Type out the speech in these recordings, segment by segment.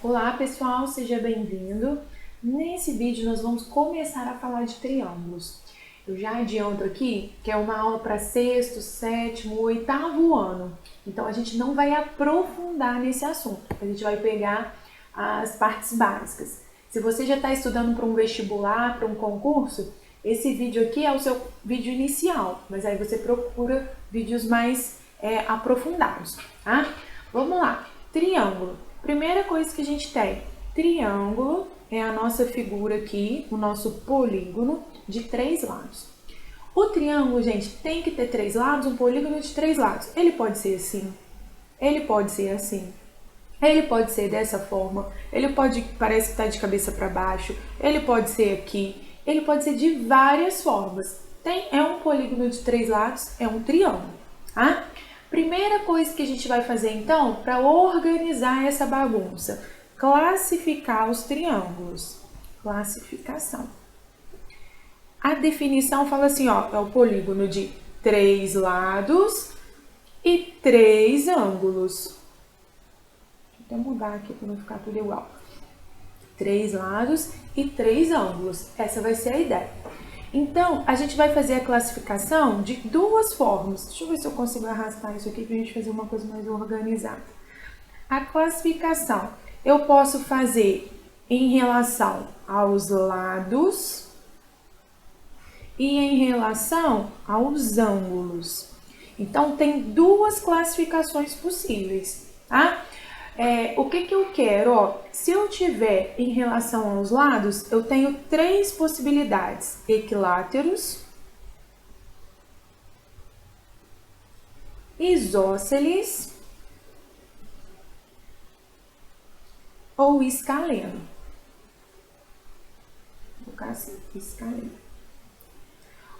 Olá pessoal, seja bem-vindo. Nesse vídeo nós vamos começar a falar de triângulos. Eu já adianto aqui que é uma aula para sexto, sétimo, oitavo ano. Então a gente não vai aprofundar nesse assunto, a gente vai pegar as partes básicas. Se você já está estudando para um vestibular, para um concurso, esse vídeo aqui é o seu vídeo inicial, mas aí você procura vídeos mais aprofundados, tá? Vamos lá, triângulo. Primeira coisa que a gente tem, triângulo é a nossa figura aqui, o nosso polígono de 3 lados. O triângulo, gente, tem que ter 3 lados, um polígono de 3 lados. Ele pode ser assim, ele pode ser assim, ele pode ser dessa forma, ele pode, parece que está de cabeça para baixo, ele pode ser aqui, ele pode ser de várias formas. É um polígono de 3 lados, é um triângulo, tá? Primeira coisa que a gente vai fazer então, para organizar essa bagunça, classificar os triângulos. Classificação. A definição fala assim, ó, é o polígono de 3 lados e 3 ângulos. Deixa eu até mudar aqui para não ficar tudo igual. 3 lados e 3 ângulos. Essa vai ser a ideia. Então, a gente vai fazer a classificação de 2 formas. Deixa eu ver se eu consigo arrastar isso aqui para a gente fazer uma coisa mais organizada. A classificação eu posso fazer em relação aos lados e em relação aos ângulos. Então, tem 2 classificações possíveis, tá? O que eu quero, ó, se eu tiver em relação aos lados, eu tenho 3 possibilidades, equiláteros, isósceles ou escaleno. Vou colocar assim, escaleno.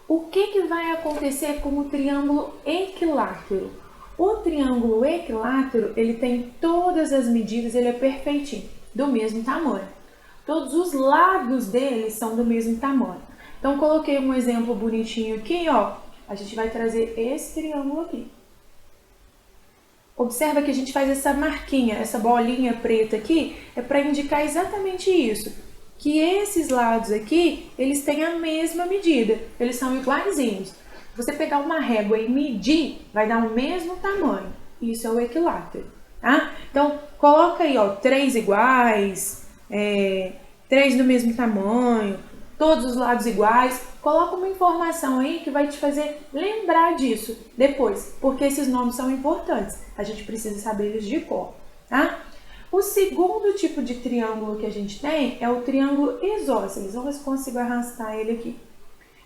O que vai acontecer com o triângulo equilátero? O triângulo equilátero, ele tem todas as medidas, ele é perfeitinho, do mesmo tamanho. Todos os lados dele são do mesmo tamanho. Então, coloquei um exemplo bonitinho aqui, ó. A gente vai trazer esse triângulo aqui. Observa que a gente faz essa marquinha, essa bolinha preta aqui, é para indicar exatamente isso. Que esses lados aqui, eles têm a mesma medida, eles são iguaizinhos. Você pegar uma régua e medir, vai dar o mesmo tamanho. Isso é o equilátero, tá? Então, coloca aí, ó, 3 iguais, 3 do mesmo tamanho, todos os lados iguais. Coloca uma informação aí que vai te fazer lembrar disso depois, porque esses nomes são importantes. A gente precisa saber eles de cor, tá? O segundo tipo de triângulo que a gente tem é o triângulo isósceles. Vamos ver se consigo arrastar ele aqui.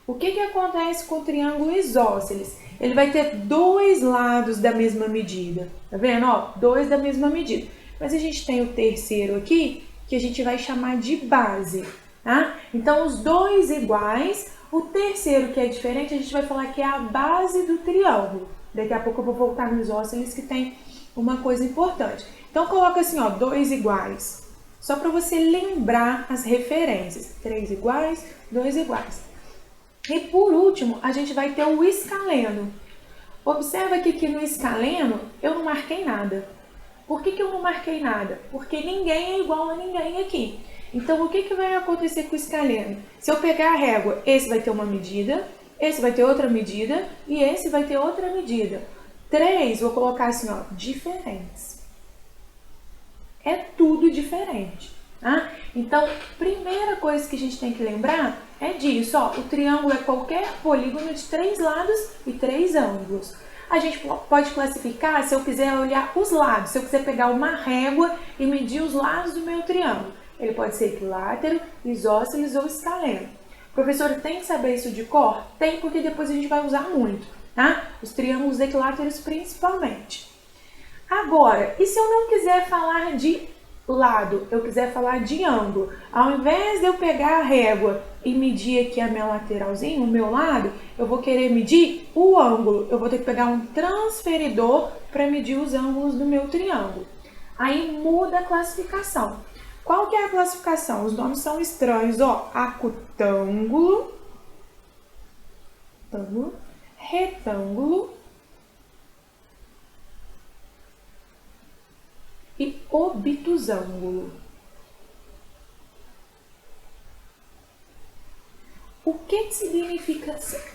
O que acontece com o triângulo isósceles? Ele vai ter 2 lados da mesma medida. Tá vendo? Ó, 2 da mesma medida. Mas a gente tem o terceiro aqui, que a gente vai chamar de base. Tá? Então, os 2 iguais, o terceiro que é diferente, a gente vai falar que é a base do triângulo. Daqui a pouco eu vou voltar no isósceles, que tem uma coisa importante. Então, coloca assim, ó, 2 iguais. Só para você lembrar as referências. 3 iguais, 2 iguais. E por último, a gente vai ter o escaleno. Observa que no escaleno eu não marquei nada. Por que eu não marquei nada? Porque ninguém é igual a ninguém aqui. Então, o que vai acontecer com o escaleno? Se eu pegar a régua, esse vai ter uma medida, esse vai ter outra medida e esse vai ter outra medida. 3, vou colocar assim, ó, diferentes. É tudo diferente. Tá? Então, primeira coisa que a gente tem que lembrar é disso, ó, o triângulo é qualquer polígono de 3 lados e 3 ângulos. A gente pode classificar se eu quiser olhar os lados, se eu quiser pegar uma régua e medir os lados do meu triângulo. Ele pode ser equilátero, isósceles ou escaleno. Professor, tem que saber isso de cor? Tem, porque depois a gente vai usar muito, tá? Os triângulos equiláteros principalmente. Agora, e se eu não quiser falar de lado, eu quiser falar de ângulo, ao invés de eu pegar a régua e medir aqui a minha lateralzinha, o meu lado, eu vou querer medir o ângulo. Eu vou ter que pegar um transferidor para medir os ângulos do meu triângulo. Aí muda a classificação. Qual que é a classificação? Os nomes são estranhos, ó. Acutângulo, retângulo e obtusângulo. que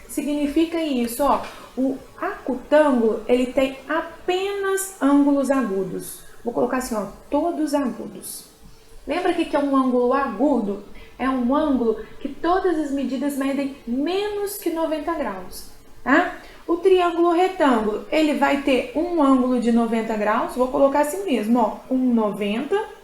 significa isso? Ó, o acutângulo, ele tem apenas ângulos agudos. Vou colocar assim, ó, todos agudos. Lembra que é um ângulo agudo? É um ângulo que todas as medidas medem menos que 90 graus, tá? O triângulo retângulo, ele vai ter um ângulo de 90 graus, vou colocar assim mesmo, ó, um 90.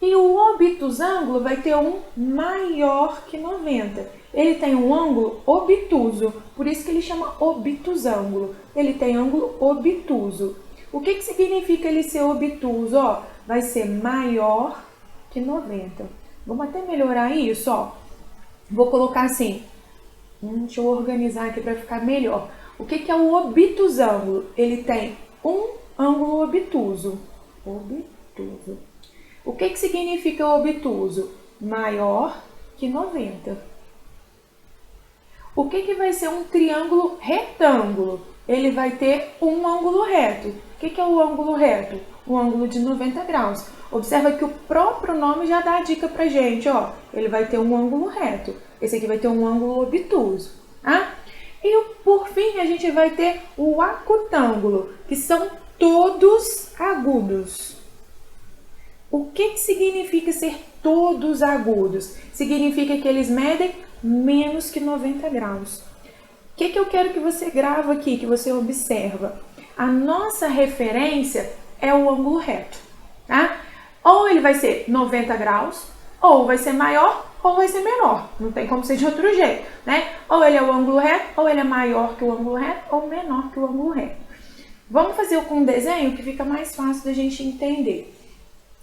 E o obtusângulo vai ter um maior que 90. Ele tem um ângulo obtuso, por isso que ele chama obtusângulo. Ele tem ângulo obtuso. O que significa ele ser obtuso? Ó, vai ser maior que 90. Vamos até melhorar isso, ó. Vou colocar assim. Deixa eu organizar aqui para ficar melhor. O que é o obtusângulo? Ele tem um ângulo obtuso. Obtuso. O que significa obtuso? Maior que 90. O que vai ser um triângulo retângulo? Ele vai ter um ângulo reto. O que é o ângulo reto? Um ângulo de 90 graus. Observa que o próprio nome já dá a dica pra gente, ó. Ele vai ter um ângulo reto. Esse aqui vai ter um ângulo obtuso, tá? E por fim, a gente vai ter o acutângulo, que são todos agudos. O que significa ser todos agudos? Significa que eles medem menos que 90 graus. O que eu quero que você grava aqui, que você observa? A nossa referência é o ângulo reto, tá? Ou ele vai ser 90 graus, ou vai ser maior, ou vai ser menor. Não tem como ser de outro jeito, né? Ou ele é o ângulo reto, ou ele é maior que o ângulo reto, ou menor que o ângulo reto. Vamos fazer com um desenho que fica mais fácil da gente entender.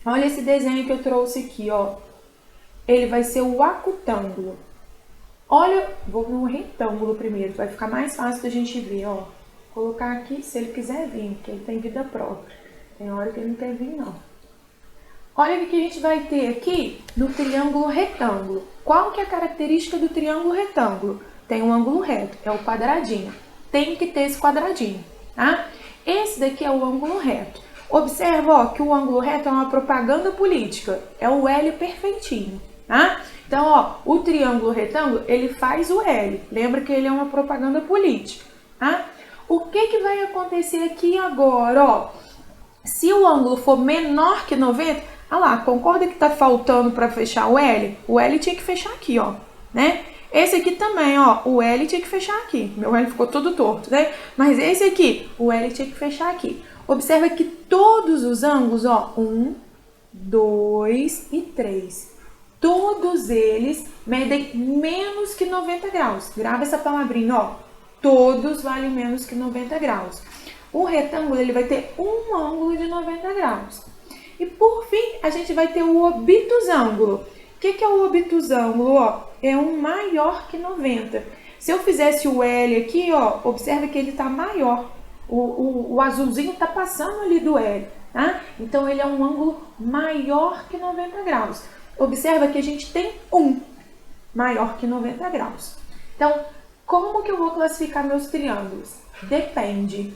Olha esse desenho que eu trouxe aqui, ó. Ele vai ser o acutângulo. Olha, vou no retângulo primeiro, vai ficar mais fácil da gente ver, ó. Vou colocar aqui, se ele quiser vir, porque ele tem vida própria. Tem hora que ele não quer vir, não. Olha o que a gente vai ter aqui no triângulo retângulo. Qual que é a característica do triângulo retângulo? Tem um ângulo reto, é o quadradinho. Tem que ter esse quadradinho, tá? Esse daqui é o ângulo reto. Observa, ó, que o ângulo reto é uma propaganda política. É o L perfeitinho, tá? Então, ó, o triângulo retângulo, ele faz o L. Lembra que ele é uma propaganda política, tá? O que vai acontecer aqui agora, ó? Se o ângulo for menor que 90, olha lá, concorda que tá faltando para fechar o L? O L tinha que fechar aqui, ó, né? Esse aqui também, ó, o L tinha que fechar aqui. Meu L ficou todo torto, né? Mas esse aqui, o L tinha que fechar aqui. Observa que todos os ângulos, ó, 1, 2 e 3, todos eles medem menos que 90 graus. Grava essa palavrinha, ó, todos valem menos que 90 graus. O retângulo, ele vai ter um ângulo de 90 graus. E por fim, a gente vai ter o obtusângulo. O que é o obtusângulo? Ó, é um maior que 90. Se eu fizesse o L aqui, ó, observa que ele está maior. O azulzinho está passando ali do L, tá? Então, ele é um ângulo maior que 90 graus. Observa que a gente tem um maior que 90 graus. Então, como que eu vou classificar meus triângulos? Depende.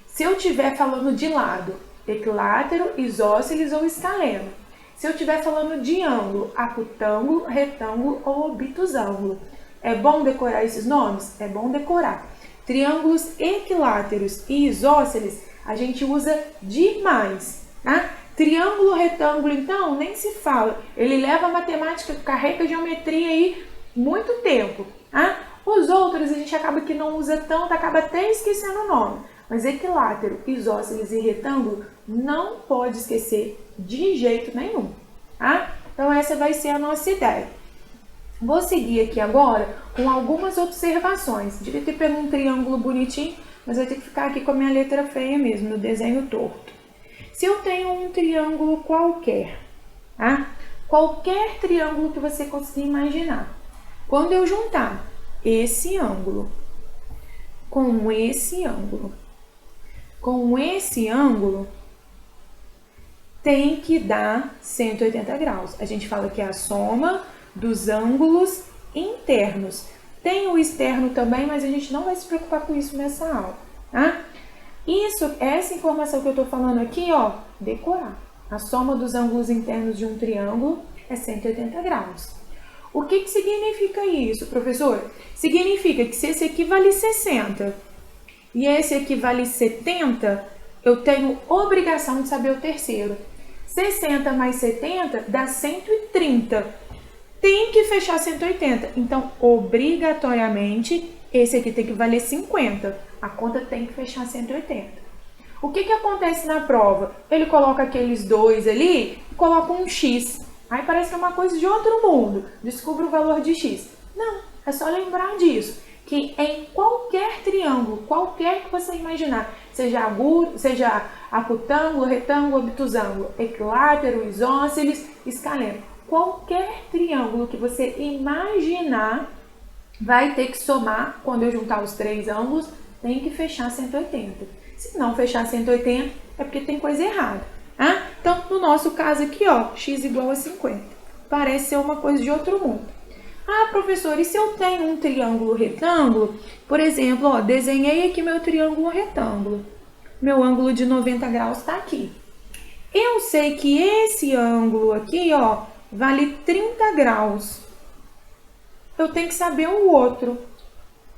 Se eu estiver falando de lado, equilátero, isósceles ou escaleno. Se eu estiver falando de ângulo, acutângulo, retângulo ou obtusângulo. É bom decorar esses nomes? É bom decorar. Triângulos equiláteros e isósceles a gente usa demais, tá? Triângulo retângulo, então, nem se fala. Ele leva a matemática, carrega a geometria aí muito tempo, tá? Os outros a gente acaba que não usa tanto, acaba até esquecendo o nome. Mas equilátero, isósceles e retângulo não pode esquecer de jeito nenhum, tá? Então essa vai ser a nossa ideia. Vou seguir aqui agora com algumas observações. Devia ter pego um triângulo bonitinho, mas vai ter que ficar aqui com a minha letra feia mesmo, no desenho torto. Se eu tenho um triângulo qualquer, tá? Qualquer triângulo que você conseguir imaginar. Quando eu juntar esse ângulo com esse ângulo, tem que dar 180 graus. A gente fala que é a soma dos ângulos internos. Tem o externo também, mas a gente não vai se preocupar com isso nessa aula, tá? Essa informação que eu tô falando aqui, ó, decorar. A soma dos ângulos internos de um triângulo é 180 graus. O que significa isso, professora? Significa que se esse aqui vale 60 e esse aqui vale 70, eu tenho obrigação de saber o terceiro. 60 mais 70 dá 130. Tem que fechar 180. Então, obrigatoriamente, esse aqui tem que valer 50. A conta tem que fechar 180. O que acontece na prova? Ele coloca aqueles dois ali e coloca um X. Aí parece que é uma coisa de outro mundo. Descubra o valor de X. Não, é só lembrar disso. Que em qualquer triângulo, qualquer que você imaginar, seja agudo, seja acutângulo, retângulo, obtusângulo, equilátero, isósceles, escaleno, qualquer triângulo que você imaginar vai ter que somar, quando eu juntar os três ângulos, tem que fechar 180. Se não fechar 180, é porque tem coisa errada. Ah? Então, no nosso caso aqui, ó, x igual a 50. Parece ser uma coisa de outro mundo. Ah, professor, e se eu tenho um triângulo retângulo? Por exemplo, ó, desenhei aqui meu triângulo retângulo. Meu ângulo de 90 graus está aqui. Eu sei que esse ângulo aqui, ó, vale 30 graus. Eu tenho que saber o outro.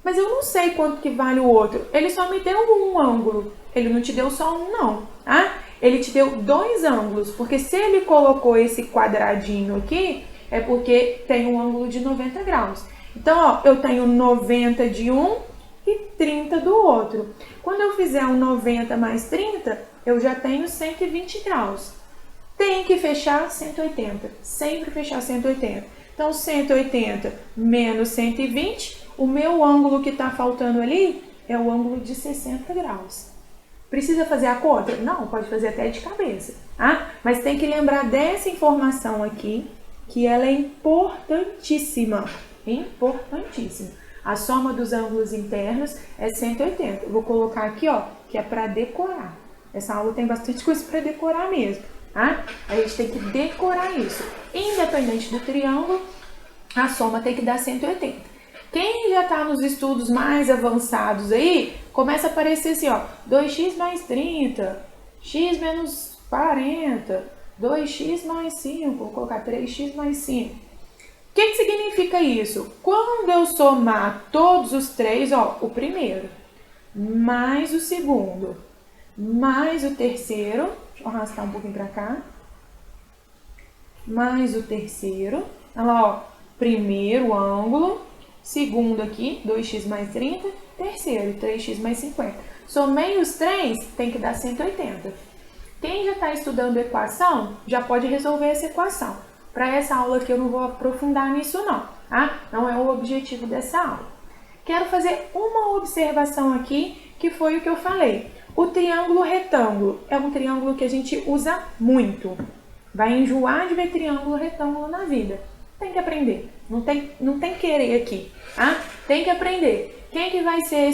Mas eu não sei quanto que vale o outro. Ele só me deu um ângulo. Ele não te deu só um, não. Ah? Ele te deu dois ângulos. Porque se ele colocou esse quadradinho aqui, é porque tem um ângulo de 90 graus. Então, ó, eu tenho 90 de um e 30 do outro. Quando eu fizer um 90 mais 30, eu já tenho 120 graus. Tem que fechar 180. Sempre fechar 180. Então, 180 menos 120... O meu ângulo que está faltando ali é o ângulo de 60 graus. Precisa fazer a conta? Não, pode fazer até de cabeça. Ah? Mas tem que lembrar dessa informação aqui, que ela é importantíssima. Importantíssima. A soma dos ângulos internos é 180. Eu vou colocar aqui, ó, que é para decorar. Essa aula tem bastante coisa para decorar mesmo. Ah? A gente tem que decorar isso. Independente do triângulo, a soma tem que dar 180. Quem já está nos estudos mais avançados aí, começa a aparecer assim, ó, 2x mais 30, x menos 40, 2x mais 5, vou colocar 3x mais 5. O que significa isso? Quando eu somar todos os três, ó, o primeiro, mais o segundo, mais o terceiro, deixa eu arrastar um pouquinho para cá, mais o terceiro, olha lá, ó, primeiro ângulo, segundo aqui, 2x mais 30. Terceiro, 3x mais 50. Somei os três, tem que dar 180. Quem já está estudando equação, já pode resolver essa equação. Para essa aula aqui eu não vou aprofundar nisso não, tá? Não é o objetivo dessa aula. Quero fazer uma observação aqui, que foi o que eu falei. O triângulo retângulo é um triângulo que a gente usa muito. Vai enjoar de ver triângulo retângulo na vida. Tem que aprender. Não tem querer aqui, tá? Tem que aprender. Quem que vai ser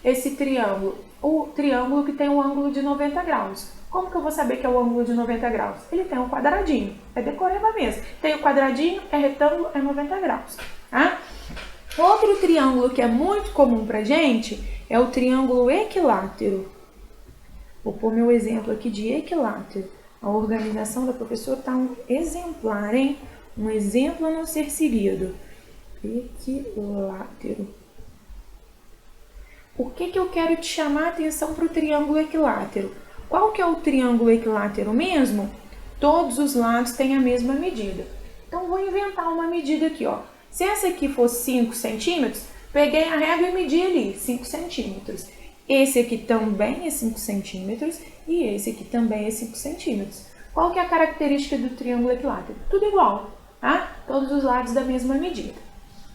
esse triângulo? O triângulo que tem um ângulo de 90 graus. Como que eu vou saber que é o ângulo de 90 graus? Ele tem um quadradinho. É decoreba mesmo. Tem o quadradinho, é retângulo, é 90 graus. Tá? Outro triângulo que é muito comum pra gente é o triângulo equilátero. Vou pôr meu exemplo aqui de equilátero. A organização da professora tá um exemplar, hein? Um exemplo a não ser seguido. Equilátero. Por que eu quero te chamar a atenção para o triângulo equilátero? Qual que é o triângulo equilátero mesmo? Todos os lados têm a mesma medida. Então, vou inventar uma medida aqui, ó. Se essa aqui fosse 5 centímetros, peguei a régua e medi ali, 5 centímetros. Esse aqui também é 5 centímetros e esse aqui também é 5 centímetros. Qual que é a característica do triângulo equilátero? Tudo igual, tá? Todos os lados da mesma medida.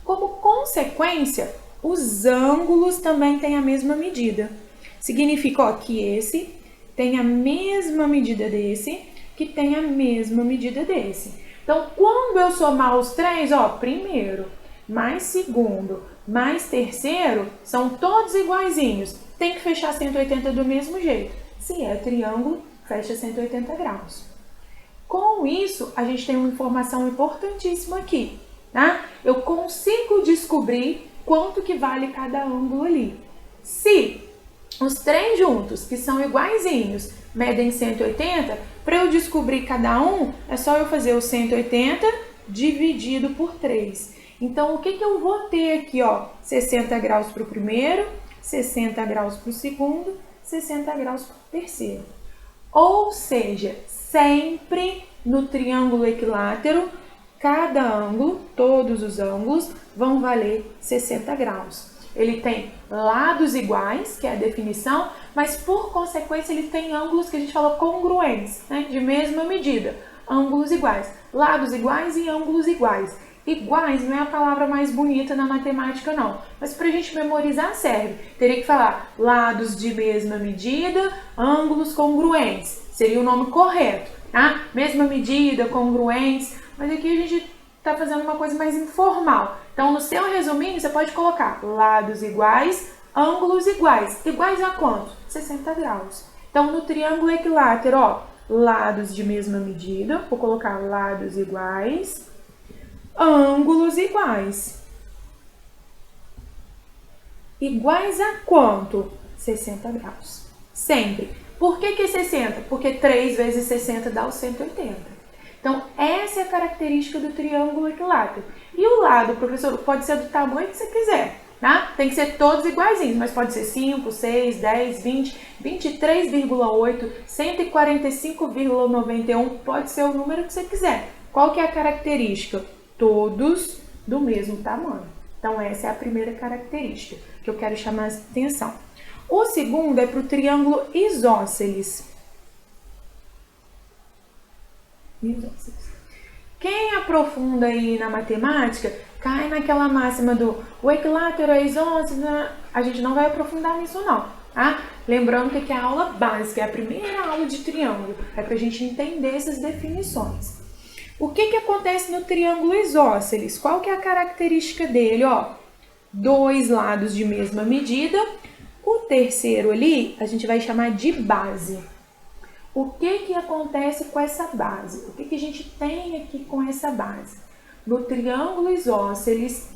Como consequência, os ângulos também têm a mesma medida. Significa, ó, que esse tem a mesma medida desse, que tem a mesma medida desse. Então, quando eu somar os três, ó, primeiro, mais segundo, mais terceiro, são todos iguaizinhos. Tem que fechar 180 do mesmo jeito. Se é triângulo, fecha 180 graus. Com isso, a gente tem uma informação importantíssima aqui, tá? Eu consigo descobrir quanto que vale cada ângulo ali. Se os três juntos, que são iguaizinhos, medem 180, para eu descobrir cada um, é só eu fazer o 180 dividido por 3. Então, o que eu vou ter aqui, ó? 60 graus para o primeiro, 60 graus para o segundo, 60 graus para o terceiro. Ou seja, sempre no triângulo equilátero, cada ângulo, todos os ângulos, vão valer 60 graus. Ele tem lados iguais, que é a definição, mas por consequência ele tem ângulos que a gente fala congruentes, né? De mesma medida, ângulos iguais, lados iguais e ângulos iguais. Iguais não é a palavra mais bonita na matemática não, mas para a gente memorizar serve. Teria que falar lados de mesma medida, ângulos congruentes, seria o nome correto, tá? Mesma medida, congruentes, mas aqui a gente está fazendo uma coisa mais informal. Então, no seu resuminho, você pode colocar lados iguais, ângulos iguais. Iguais a quanto? 60 graus. Então, no triângulo equilátero, ó, lados de mesma medida, vou colocar lados iguais, ângulos iguais. Iguais a quanto? 60 graus. Sempre. Por que 60? Porque 3 vezes 60 dá os 180. Então, essa é a característica do triângulo equilátero. E o lado, professor, pode ser do tamanho que você quiser, tá? Tem que ser todos iguaizinhos, mas pode ser 5, 6, 10, 20, 23,8, 145,91, pode ser o número que você quiser. Qual que é a característica? Todos do mesmo tamanho. Então, essa é a primeira característica que eu quero chamar a atenção. O segundo é para o triângulo isósceles. Quem aprofunda aí na matemática, cai naquela máxima do o equilátero é isósceles, a gente não vai aprofundar nisso não, tá? Lembrando que aqui é a aula básica, é a primeira aula de triângulo, é para a gente entender essas definições. O que acontece no triângulo isósceles? Qual que é a característica dele? Ó, dois lados de mesma medida, o terceiro ali a gente vai chamar de base. O que acontece com essa base? O que a gente tem aqui com essa base? No triângulo isósceles,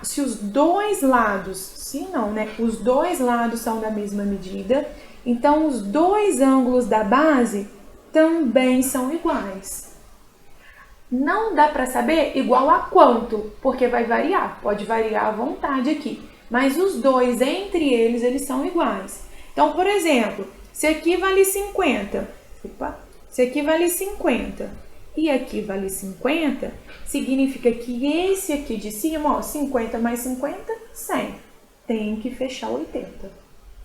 se os dois lados, se não, né? Os dois lados são da mesma medida, então os dois ângulos da base também são iguais. Não dá para saber igual a quanto, porque vai variar, pode variar à vontade aqui. Mas os dois, entre eles, eles são iguais. Então, por exemplo, se aqui vale 50, se aqui vale 50 e aqui vale 50, significa que esse aqui de cima, ó, 50 mais 50, 100. Tem que fechar 80.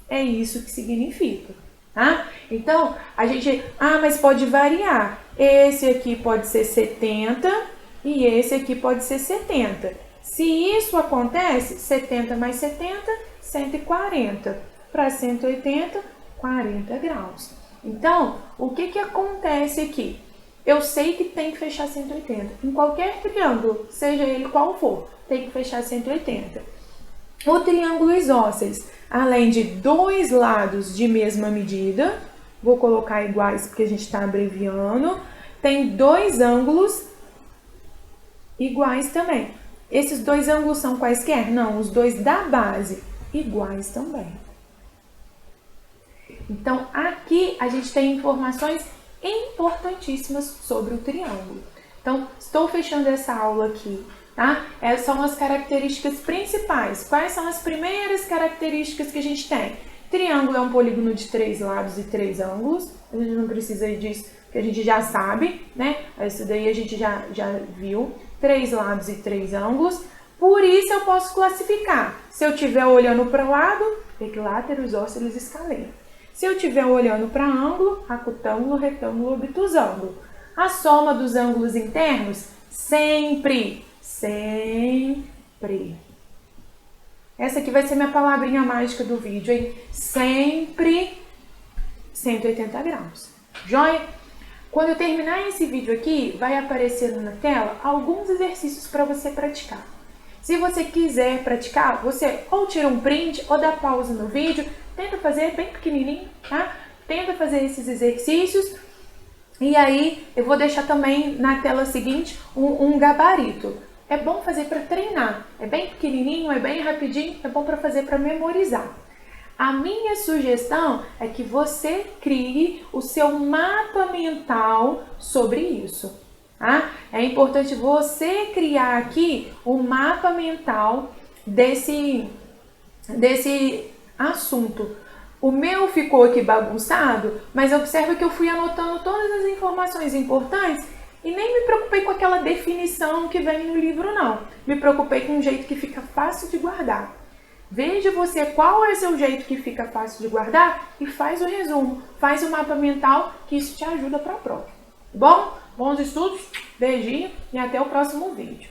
É isso que significa, tá? Então, a gente, mas pode variar. Esse aqui pode ser 70 e esse aqui pode ser 70. Se isso acontece, 70 mais 70, 140. Para 180, 40 graus. Então, o que acontece aqui? Eu sei que tem que fechar 180. Em qualquer triângulo, seja ele qual for, tem que fechar 180. O triângulo isósceles, além de dois lados de mesma medida, vou colocar iguais porque a gente está abreviando, tem dois ângulos iguais também. Esses dois ângulos são quaisquer? Não, os dois da base, iguais também. Então, aqui a gente tem informações importantíssimas sobre o triângulo. Então, estou fechando essa aula aqui, tá? Essas são as características principais. Quais são as primeiras características que a gente tem? Triângulo é um polígono de 3 lados e 3 ângulos. A gente não precisa disso, que a gente já sabe, né? Isso daí a gente já viu. 3 lados e 3 ângulos. Por isso eu posso classificar. Se eu estiver olhando para o lado, equilátero, isósceles, escaleno. Se eu estiver olhando para ângulo, acutângulo, retângulo, obtusângulo. A soma dos ângulos internos, sempre. Essa aqui vai ser minha palavrinha mágica do vídeo, hein? Sempre 180 graus. Joia? Quando eu terminar esse vídeo aqui, vai aparecer na tela alguns exercícios para você praticar. Se você quiser praticar, você ou tira um print ou dá pausa no vídeo, tenta fazer bem pequenininho, tá? Tenta fazer esses exercícios e aí eu vou deixar também na tela seguinte um gabarito. É bom fazer para treinar, é bem pequenininho, é bem rapidinho, é bom para fazer para memorizar. A minha sugestão é que você crie o seu mapa mental sobre isso. tá? É importante você criar aqui um mapa mental desse assunto. O meu ficou aqui bagunçado, mas observa que eu fui anotando todas as informações importantes e nem me preocupei com aquela definição que vem no livro, não. Me preocupei com um jeito que fica fácil de guardar. Veja você qual é o seu jeito que fica fácil de guardar e faz o resumo, faz o mapa mental, que isso te ajuda para a prova. Bom? Bons estudos, beijinho e até o próximo vídeo.